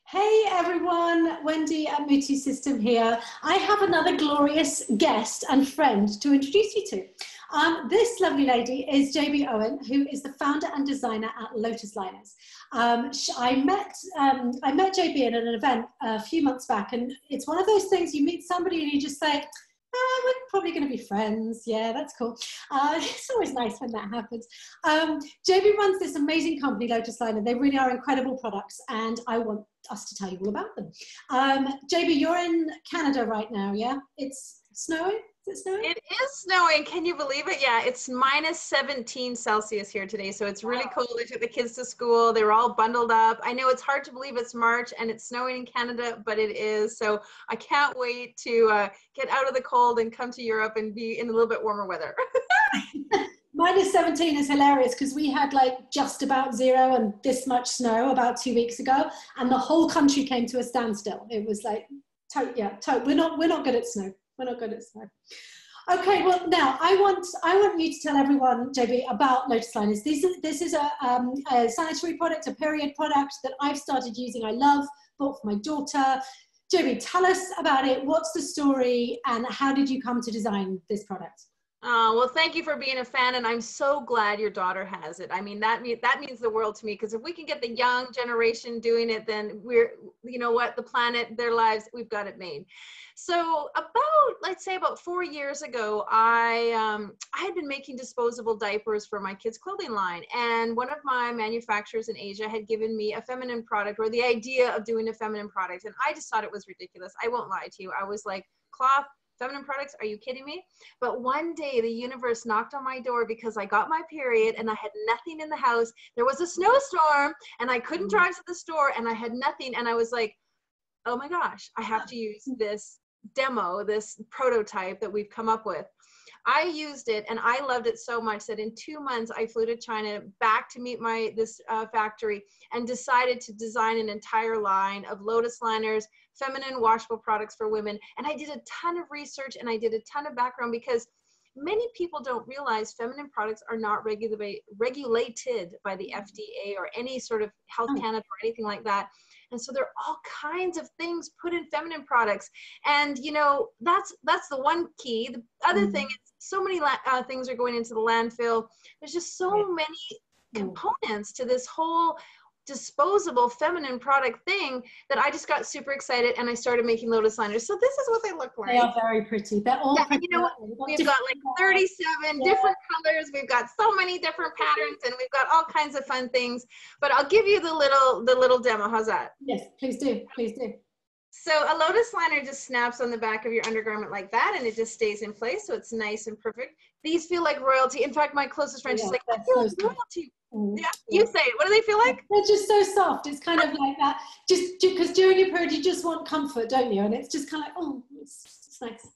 Hey everyone, Wendy at MUTU System here. I have another glorious guest and friend to introduce you to. This lovely lady is JB Owen, who is the founder and designer at Lotus Liners. I met JB at an event a few months back, and it's one of those things you meet somebody and you just say, we're probably going to be friends. Yeah, that's cool. It's always nice when that happens. JB runs this amazing company, Lotus Liner. They really are incredible products, and I want us to tell you all about them. JB, you're in Canada right now, yeah? It's snowing? Is it snowing? It is snowing. Can you believe it? Yeah, it's minus 17 Celsius here today, so it's really cold. I took the kids to school. They were all bundled up. I know it's hard to believe it's March and it's snowing in Canada, but it is. So I can't wait to get out of the cold and come to Europe and be in a little bit warmer weather. Minus 17 is hilarious because we had like just about zero and this much snow about 2 weeks ago, and the whole country came to a standstill. It was like, we're not good at snow. We're not good at snow. Okay, well now I want you to tell everyone, JB, about Lotus Liners. This is a sanitary product, a period product that I've started using. I love, bought for my daughter. JB, tell us about it. What's the story, and how did you come to design this product? Well, thank you for being a fan, and I'm so glad your daughter has it. I mean, that means the world to me, because if we can get the young generation doing it, then we're, you know what, the planet, their lives, we've got it made. So let's say about 4 years ago, I had been making disposable diapers for my kids' clothing line, and one of my manufacturers in Asia had given me a feminine product, or the idea of doing a feminine product, and I just thought it was ridiculous. I won't lie to you. I was like, cloth, feminine products, are you kidding me? But one day the universe knocked on my door because I got my period and I had nothing in the house. There was a snowstorm and I couldn't drive to the store and I had nothing. And I was like, oh my gosh, I have to use this demo, this prototype that we've come up with. I used it and I loved it so much that in 2 months I flew to China back to meet this factory and decided to design an entire line of Lotus Liners, feminine washable products for women. And I did a ton of research and I did a ton of background, because many people don't realize feminine products are not regulated by the FDA or any sort of Health Canada or anything like that. And so there are all kinds of things put in feminine products. And, you know, that's the one key. The other thing is so many things are going into the landfill. There's just so many components to this whole disposable feminine product thing that I just got super excited and I started making Lotus Liners. So this is what they look like. They are very pretty. They're all pretty. You know what? We've got like 37 different colors. We've got so many different patterns, and we've got all kinds of fun things. But I'll give you the little demo. How's that? Yes, please do. Please do. So a Lotus Liner just snaps on the back of your undergarment like that, and it just stays in place, so it's nice and perfect. These feel like royalty. In fact, my closest friend, she's like, I feel like royalty. Yeah, you say it. What do they feel like? They're just so soft. It's kind of like that. Just because during your period, you just want comfort, don't you? And it's just kind of like, oh, it's nice.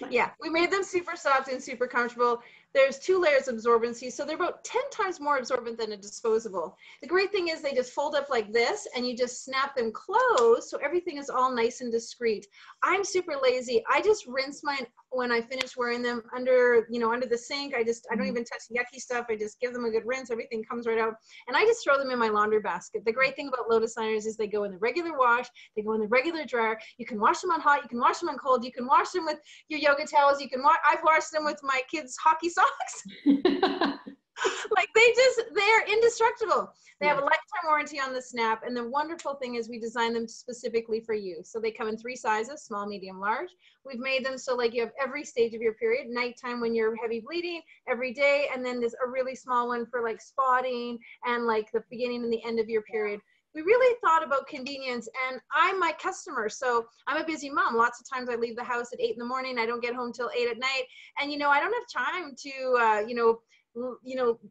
Yeah, we made them super soft and super comfortable. There's 2 layers of absorbency, so they're about 10 times more absorbent than a disposable. The great thing is they just fold up like this, and you just snap them closed, so everything is all nice and discreet. I'm super lazy. I just rinse mine when I finish wearing them under the sink. I don't even touch yucky stuff. I just give them a good rinse. Everything comes right out, and I just throw them in my laundry basket. The great thing about Lotus Liners is they go in the regular wash. They go in the regular dryer. You can wash them on hot. You can wash them on cold. You can wash them with your yoga towels. I've washed them with my kids' hockey socks. Like they're indestructible. They have a lifetime warranty on the snap, and the wonderful thing is we designed them specifically for you. So they come in 3 sizes: small, medium, large. We've made them so like you have every stage of your period: nighttime when you're heavy bleeding, every day, and then there's a really small one for like spotting and like the beginning and the end of your period. We really thought about convenience, and I'm my customer, so I'm a busy mom. Lots of times I leave the house at 8 in the morning. I don't get home till 8 at night, and I don't have time to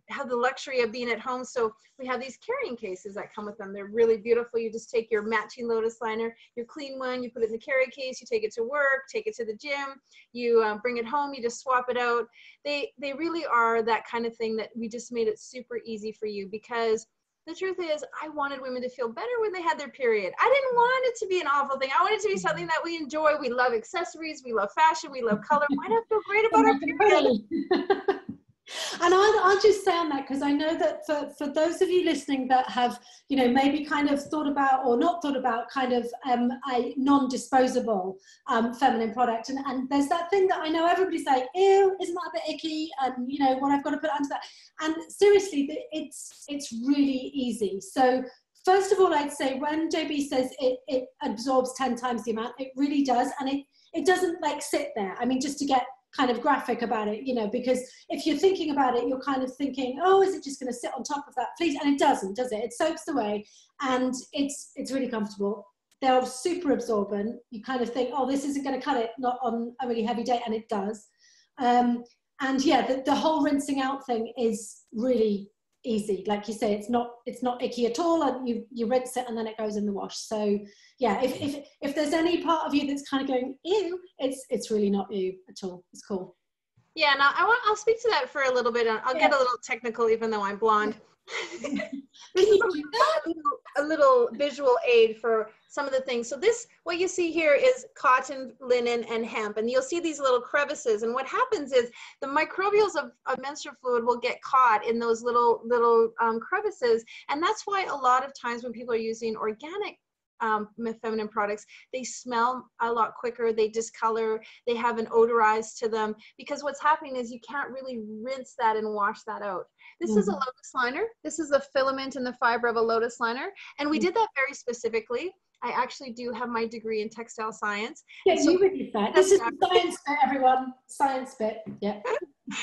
have the luxury of being at home. So we have these carrying cases that come with them. They're really beautiful. You just take your matching Lotus Liner, your clean one, you put it in the carry case, you take it to work, take it to the gym, you bring it home, you just swap it out. They really are that kind of thing that we just made it super easy for you, because the truth is, I wanted women to feel better when they had their period. I didn't want it to be an awful thing. I wanted it to be something that we enjoy. We love accessories. We love fashion. We love color. Why not feel great about our period? And I'll just say on that, because I know that for those of you listening that have, you know, maybe kind of thought about or not thought about kind of a non-disposable feminine product, and there's that thing that I know everybody's like, ew, isn't that a bit icky? And, you know, what I've got to put under that. And seriously, it's really easy. So first of all, I'd say when JB says it absorbs 10 times the amount, it really does. And it doesn't like sit there. I mean, just to get kind of graphic about it, you know, because if you're thinking about it, you're kind of thinking, oh, is it just going to sit on top of that fleece? And it doesn't, does it? It soaks away, and it's really comfortable. They're super absorbent. You kind of think, oh, this isn't going to cut it, not on a really heavy day, and it does. And yeah, the whole rinsing out thing is really easy. Like you say, it's not icky at all, and you rinse it and then it goes in the wash. So yeah, if there's any part of you that's kind of going ew, it's really not ew at all. It's cool. Yeah, now I'll speak to that for a little bit. I'll get a little technical, even though I'm blonde. This is a little visual aid for some of the things. So this, what you see here is cotton, linen, and hemp. And you'll see these little crevices. And what happens is the microbials of menstrual fluid will get caught in those little crevices. And that's why a lot of times when people are using organic feminine products, they smell a lot quicker, they discolor, they have an odorize to them, because what's happening is you can't really rinse that and wash that out. This is a Lotus liner. This is the filament and the fiber of a Lotus liner. And we did that very specifically. I actually do have my degree in textile science. Yeah, so you did that. This is the science bit, everyone. Science bit, yeah.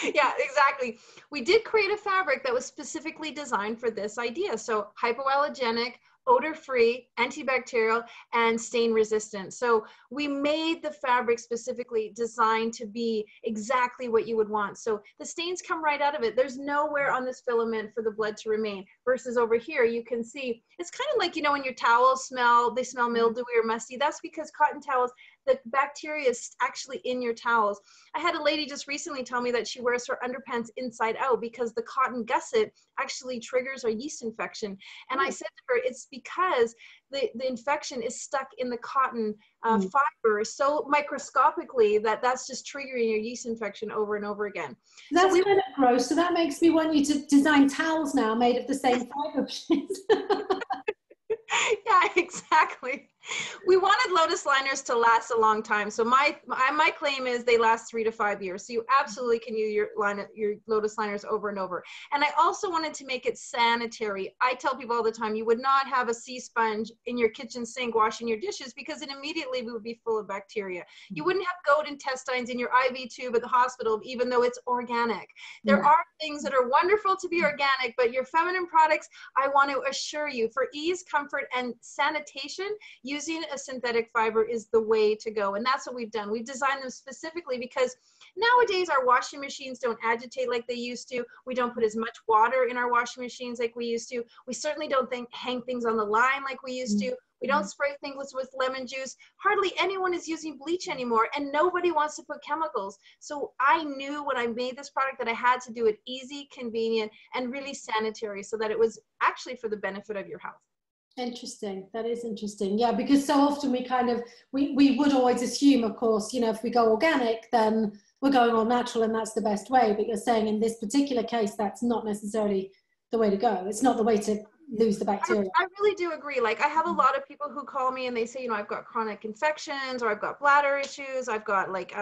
Yeah, exactly. We did create a fabric that was specifically designed for this idea. So hypoallergenic, odor-free, antibacterial, and stain resistant. So we made the fabric specifically designed to be exactly what you would want. So the stains come right out of it. There's nowhere on this filament for the blood to remain. Versus over here, you can see, it's kind of like, you know, when your towels smell, they smell mildewy or musty. That's because cotton towels, the bacteria is actually in your towels. I had a lady just recently tell me that she wears her underpants inside out because the cotton gusset actually triggers a yeast infection. And I said to her, it's because the infection is stuck in the cotton fiber so microscopically that's just triggering your yeast infection over and over again. That's kind of gross. So that makes me want you to design towels now made of the same fiber, please. Yeah, exactly. We wanted Lotus liners to last a long time. So my claim is they last 3 to 5 years. So you absolutely can use your Lotus liners over and over. And I also wanted to make it sanitary. I tell people all the time, you would not have a sea sponge in your kitchen sink washing your dishes because it immediately would be full of bacteria. You wouldn't have goat intestines in your IV tube at the hospital, even though it's organic. There are things that are wonderful to be organic, but your feminine products, I want to assure you, for ease, comfort, and sanitation, using a synthetic fiber is the way to go. And that's what we've done. We've designed them specifically because nowadays our washing machines don't agitate like they used to. We don't put as much water in our washing machines like we used to. We certainly don't hang things on the line like we used to. We don't spray things with lemon juice. Hardly anyone is using bleach anymore, and nobody wants to put chemicals. So I knew when I made this product that I had to do it easy, convenient, and really sanitary so that it was actually for the benefit of your health. Interesting. That is interesting. Yeah, because so often we would always assume, of course, you know, if we go organic, then we're going all natural and that's the best way. But you're saying in this particular case, that's not necessarily the way to go. It's not the way to lose the bacteria. I really do agree. Like I have a lot of people who call me and they say, you know, I've got chronic infections or I've got bladder issues. I've got like,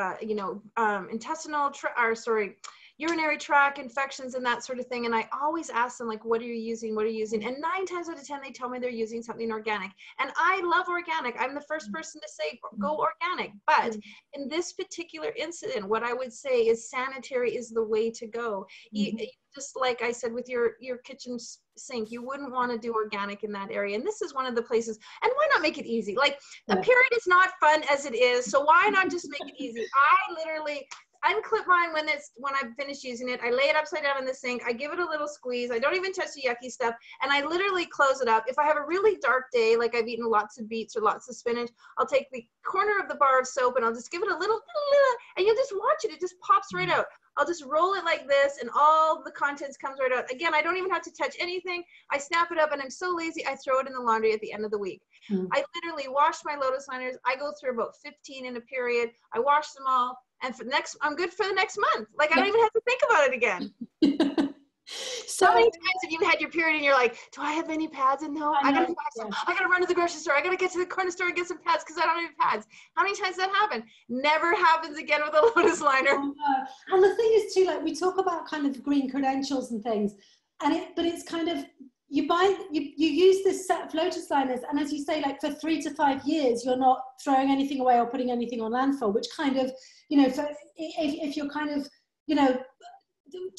urinary tract infections and that sort of thing. And I always ask them, like, what are you using? What are you using? And 9 times out of 10, they tell me they're using something organic. And I love organic. I'm the first person to say, go organic. But in this particular incident, what I would say is sanitary is the way to go. Just like I said, with your kitchen sink, you wouldn't want to do organic in that area. And this is one of the places, and why not make it easy? Like a period is not fun as it is. So why not just make it easy? I literally unclip mine when I've finished using it. I lay it upside down in the sink. I give it a little squeeze. I don't even touch the yucky stuff. And I literally close it up. If I have a really dark day, like I've eaten lots of beets or lots of spinach, I'll take the corner of the bar of soap and I'll just give it a little, and you'll just watch it. It just pops right out. I'll just roll it like this and all the contents comes right out. Again, I don't even have to touch anything. I snap it up and I'm so lazy, I throw it in the laundry at the end of the week. I literally wash my Lotus liners. I go through about 15 in a period. I wash them all. And I'm good for the next month. Like, I don't even have to think about it again. So how many times have you had your period and you're like, do I have any pads? And no, I gotta buy some. I gotta run to the grocery store. I gotta get to the corner store and get some pads because I don't have pads. How many times does that happen? Never happens again with a Lotus liner. And the thing is too, like, we talk about kind of green credentials and things, but it's kind of, you use this set of Lotus liners, and as you say, like, for 3 to 5 years, you're not throwing anything away or putting anything on landfill, which kind of, you know, if you're kind of, you know,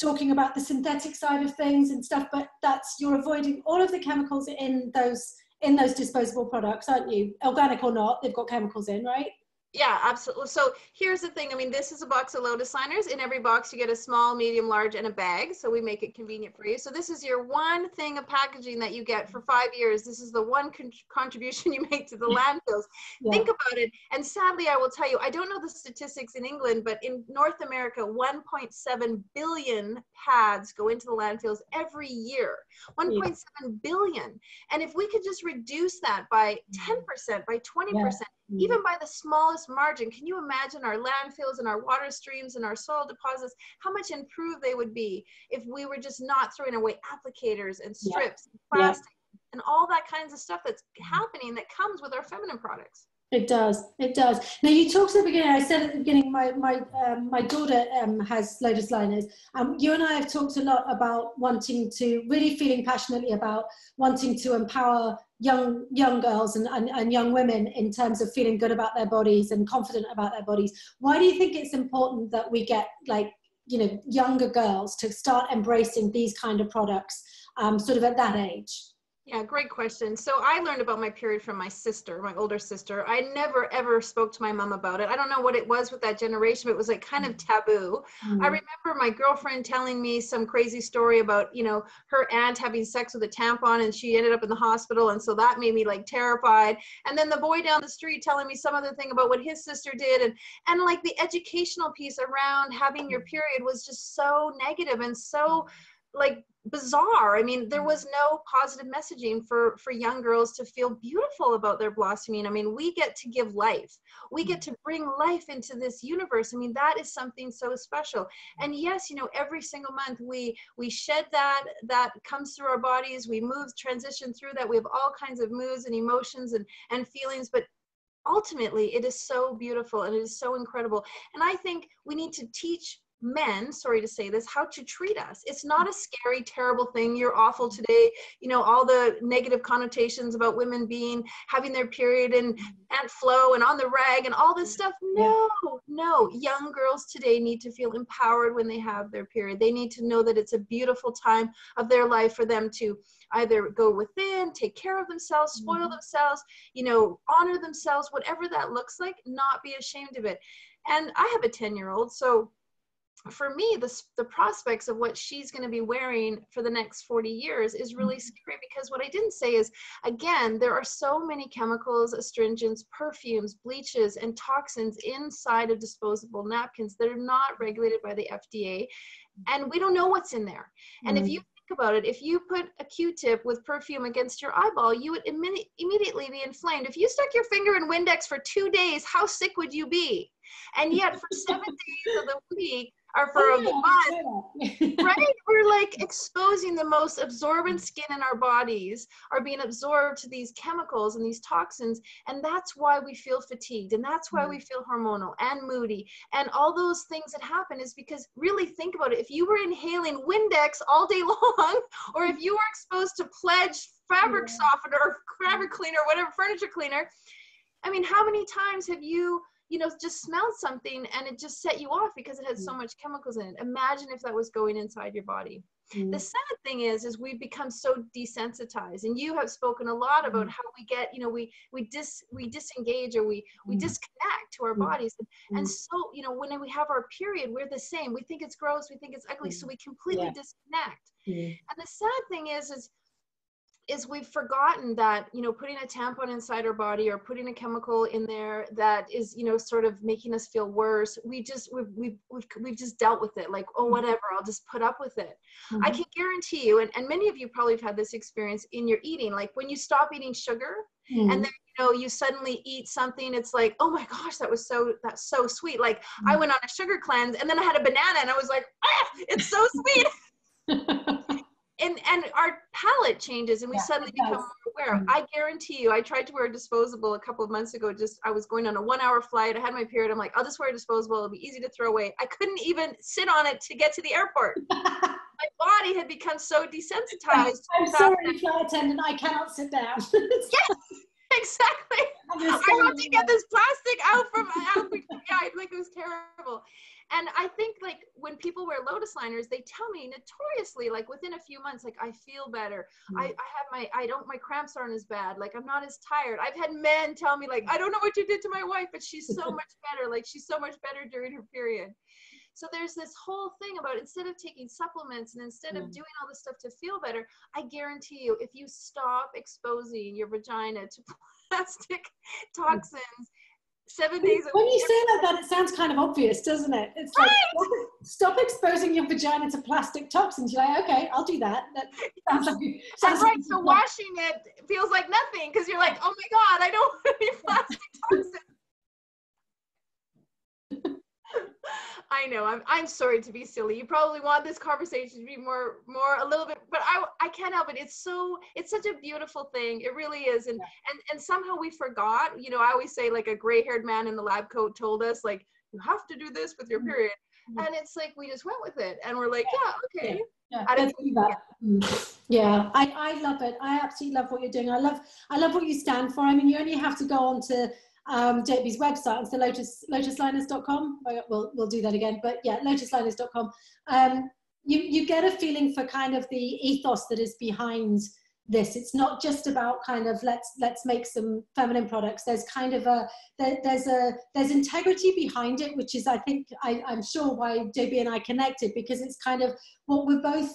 talking about the synthetic side of things and stuff, but you're avoiding all of the chemicals in those disposable products, aren't you? Organic or not, they've got chemicals in, right? Yeah, absolutely. So here's the thing. I mean, this is a box of Lotus liners. In every box, you get a small, medium, large, and a bag. So we make it convenient for you. So this is your one thing of packaging that you get for 5 years. This is the one contribution you make to the landfills. Yeah. Think about it. And sadly, I will tell you, I don't know the statistics in England, but in North America, 1.7 billion pads go into the landfills every year. 1.7 billion. And if we could just reduce that by 10%, by 20%, even by the smallest margin, can you imagine our landfills and our water streams and our soil deposits, how much improved they would be if we were just not throwing away applicators and strips and plastic and all that kinds of stuff that's happening that comes with our feminine products. It does. It does. Now, you talked at the beginning, I said at the beginning, my daughter has Lotus liners. You and I have talked a lot about really feeling passionately about wanting to empower young girls and young women in terms of feeling good about their bodies and confident about their bodies. Why do you think it's important that we get, like, you know, younger girls to start embracing these kind of products sort of at that age? Yeah, great question. So I learned about my period from my sister, my older sister. I never, ever spoke to my mom about it. I don't know what it was with that generation, but it was like kind of taboo. I remember my girlfriend telling me some crazy story about, you know, her aunt having sex with a tampon and she ended up in the hospital. And so that made me like terrified. And then the boy down the street telling me some other thing about what his sister did. And like the educational piece around having your period was just so negative and so like bizarre. I mean, there was no positive messaging for young girls to feel beautiful about their blossoming. I mean, we get to give life. We get to bring life into this universe. I mean, that is something so special. And yes, you know, every single month we shed that comes through our bodies. We move, transition through that. We have all kinds of moods and emotions and feelings, but ultimately it is so beautiful and it is so incredible. And I think we need to teach men, sorry to say this, how to treat us. It's not a scary, terrible thing. You're awful today. You know, all the negative connotations about women having their period and Aunt Flo and on the rag and all this stuff. No. Young girls today need to feel empowered when they have their period. They need to know that it's a beautiful time of their life for them to either go within, take care of themselves, spoil themselves, you know, honor themselves, whatever that looks like, not be ashamed of it. And I have a 10-year-old, so for me, the prospects of what she's going to be wearing for the next 40 years is really scary, because what I didn't say is, again, there are so many chemicals, astringents, perfumes, bleaches, and toxins inside of disposable napkins that are not regulated by the FDA, and we don't know what's in there. And if you think about it, if you put a Q-tip with perfume against your eyeball, you would immediately be inflamed. If you stuck your finger in Windex for 2 days, how sick would you be? And yet for 7 days of the week, or for a month, right? We're like exposing the most absorbent skin in our bodies are being absorbed to these chemicals and these toxins. And that's why we feel fatigued. And that's why we feel hormonal and moody. And all those things that happen is because, really think about it. If you were inhaling Windex all day long, or if you were exposed to Pledge fabric softener or fabric cleaner, whatever, furniture cleaner, I mean, how many times have you know, just smelled something and it just set you off because it had so much chemicals in it? Imagine if that was going inside your body. The sad thing is we've become so desensitized, and you have spoken a lot about how we get, you know, we disengage, or we disconnect to our bodies. And so, you know, when we have our period, we're the same. We think it's gross, we think it's ugly, so we completely disconnect. And the sad thing is we've forgotten that, you know, putting a tampon inside our body or putting a chemical in there that is, you know, sort of making us feel worse, we've just dealt with it, like, oh, whatever, I'll just put up with it. I can guarantee you, and many of you probably have had this experience in your eating, like when you stop eating sugar, and then, you know, you suddenly eat something, it's like, oh my gosh, that's so sweet. Like I went on a sugar cleanse and then I had a banana and I was like, ah, it's so sweet. And our palate changes and we suddenly become more aware. I guarantee you, I tried to wear a disposable a couple of months ago. I was going on a 1-hour flight. I had my period. I'm like, I'll just wear a disposable. It'll be easy to throw away. I couldn't even sit on it to get to the airport. My body had become so desensitized. I'm sorry, flight attendant, I cannot sit down. Yes, exactly. I have to get this plastic out from my outfit. Yeah, like it was terrible. And I think like when people wear Lotus liners, they tell me notoriously, like within a few months, like I feel better. I have my cramps aren't as bad. Like I'm not as tired. I've had men tell me like, I don't know what you did to my wife, but she's so much better. Like she's so much better during her period. So there's this whole thing about instead of taking supplements and instead of doing all this stuff to feel better, I guarantee you, if you stop exposing your vagina to plastic toxins, 7 days a week. When you say like that, it sounds kind of obvious, doesn't it? It's like, stop exposing your vagina to plastic toxins. You're like, okay, I'll do that. That sounds like right. So washing it feels like nothing because you're like, oh my God, I don't want any plastic toxins. I know. I'm sorry to be silly. You probably want this conversation to be more a little bit, but I can't help it. It's such a beautiful thing. It really is. And somehow we forgot, you know, I always say like a gray-haired man in the lab coat told us like, you have to do this with your period. And it's like, we just went with it and we're like, yeah, okay. Yeah, I love it. I absolutely love what you're doing. I love what you stand for. I mean, you only have to go on to JB's website. It's the lotusliners.com. We'll do that again, but yeah, lotusliners.com. You get a feeling for kind of the ethos that is behind this. It's not just about kind of let's make some feminine products. There's kind of there's integrity behind it, which is, I think, I'm sure why JB and I connected, because it's kind of what we're both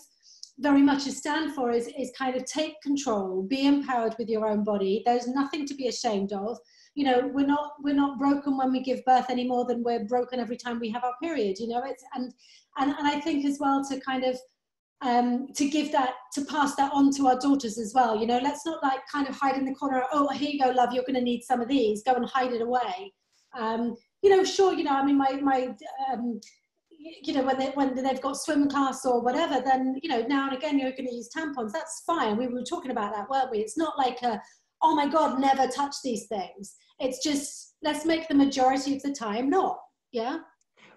very much a stand for is kind of take control, be empowered with your own body. There's nothing to be ashamed of. You know, we're not broken when we give birth any more than we're broken every time we have our period. You know, it's and I think as well to kind of to pass that on to our daughters as well. You know, let's not like kind of hide in the corner. Oh, here you go, love. You're going to need some of these. Go and hide it away. You know, sure. You know, I mean, my you know, when they've got swim class or whatever, then you know, now and again you're going to use tampons. That's fine. We were talking about that, weren't we? It's not like oh my God, never touch these things. It's just, let's make the majority of the time not, yeah?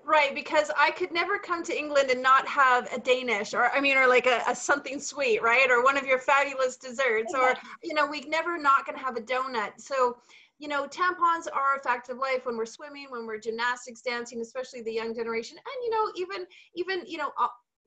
Right, because I could never come to England and not have a Danish or like a something sweet, right? Or one of your fabulous desserts, or, you know, we're never not going to have a donut. So, you know, tampons are a fact of life when we're swimming, when we're gymnastics, dancing, especially the young generation. And, you know, even, you know,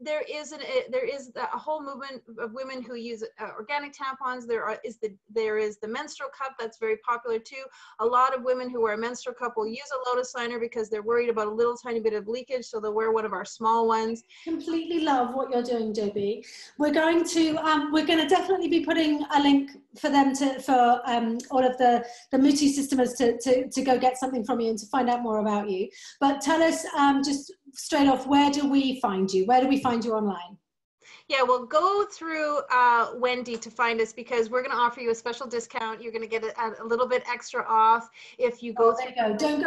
there is a whole movement of women who use organic tampons. There is the menstrual cup that's very popular too. A lot of women who wear a menstrual cup will use a Lotus liner because they're worried about a little tiny bit of leakage, so they'll wear one of our small ones. Completely love what you're doing, JB. We're going to definitely be putting a link for them for all of the MUTU systemers to go get something from you and to find out more about you. But tell us just straight off, where do we find you? Where do we find you online? Yeah, well, go through Wendy to find us, because we're going to offer you a special discount. You're going to get a little bit extra off if you go. There you go. Don't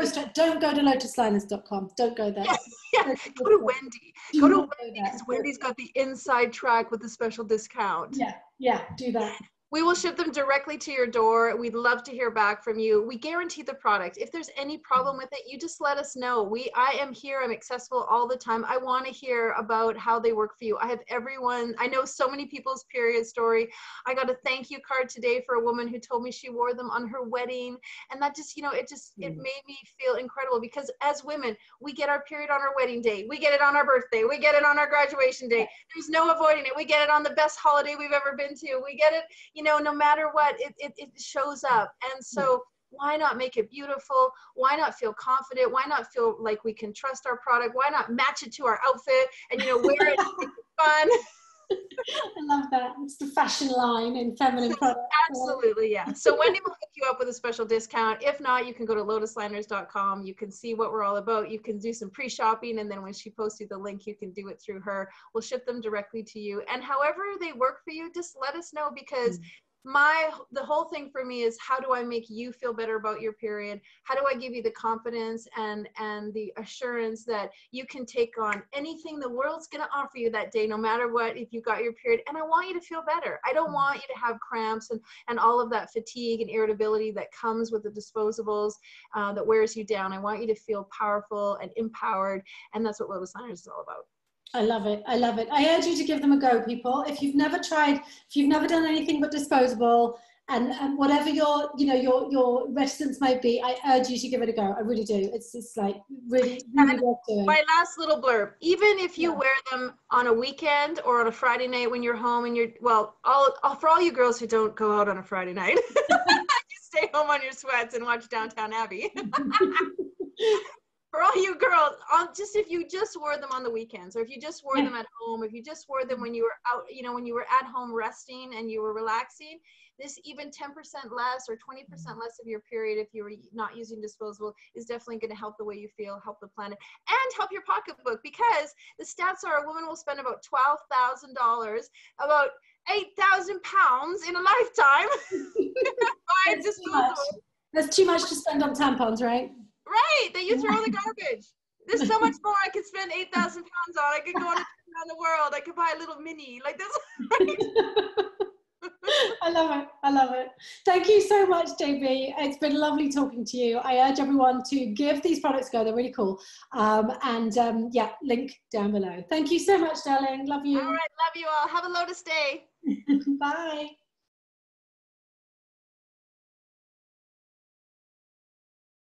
go to lotusliners.com. Don't go there. Yeah. Go to Wendy. Go to Wendy, because Wendy's got the inside track with the special discount. Yeah, do that. We will ship them directly to your door. We'd love to hear back from you. We guarantee the product. If there's any problem with it, you just let us know. I am here. I'm accessible all the time. I want to hear about how they work for you. I have everyone. I know so many people's period story. I got a thank you card today for a woman who told me she wore them on her wedding. And that just, you know, it made me feel incredible, because as women, we get our period on our wedding day. We get it on our birthday. We get it on our graduation day. There's no avoiding it. We get it on the best holiday we've ever been to. We get it, you know, no matter what, it shows up. And so why not make it beautiful? Why not feel confident? Why not feel like we can trust our product? Why not match it to our outfit and, you know, wear it and make it fun? I love that. It's the fashion line in feminine products. Absolutely, yeah. So Wendy will hook you up with a special discount. If not, you can go to lotusliners.com. You can see what we're all about. You can do some pre-shopping, and then when she posts you the link, you can do it through her. We'll ship them directly to you. And however they work for you, just let us know, because the whole thing for me is, how do I make you feel better about your period? How do I give you the confidence and the assurance that you can take on anything the world's going to offer you that day, no matter what, if you got your period? And I want you to feel better. I don't want you to have cramps and all of that fatigue and irritability that comes with the disposables that wears you down. I want you to feel powerful and empowered. And that's what Lotus Liners is all about. I love it. I love it. I urge you to give them a go, people. If you've never tried, if you've never done anything but disposable, and whatever your, you know, your reticence might be, I urge you to give it a go. I really do. It's like really worth doing. My last little blurb, even if you wear them on a weekend or on a Friday night when you're home and for all you girls who don't go out on a Friday night, you stay home on your sweats and watch Downton Abbey. For all you girls, if you just wore them on the weekends, or if you just wore them at home, if you just wore them when you were out, you know, when you were at home resting and you were relaxing, this even 10% less or 20% less of your period, if you were not using disposable, is definitely going to help the way you feel, help the planet, and help your pocketbook, because the stats are a woman will spend about $12,000, about 8,000 pounds in a lifetime. Buying disposable. That's too much to spend on tampons, right? Right, that you throw in the garbage. There's so much more I could spend 8,000 pounds on. I could go on a trip around the world. I could buy a little mini like this. I love it. I love it. Thank you so much, JB. It's been lovely talking to you. I urge everyone to give these products a go. They're really cool. Yeah, link down below. Thank you so much, darling. Love you. All right, love you all. Have a Lotus day. Bye.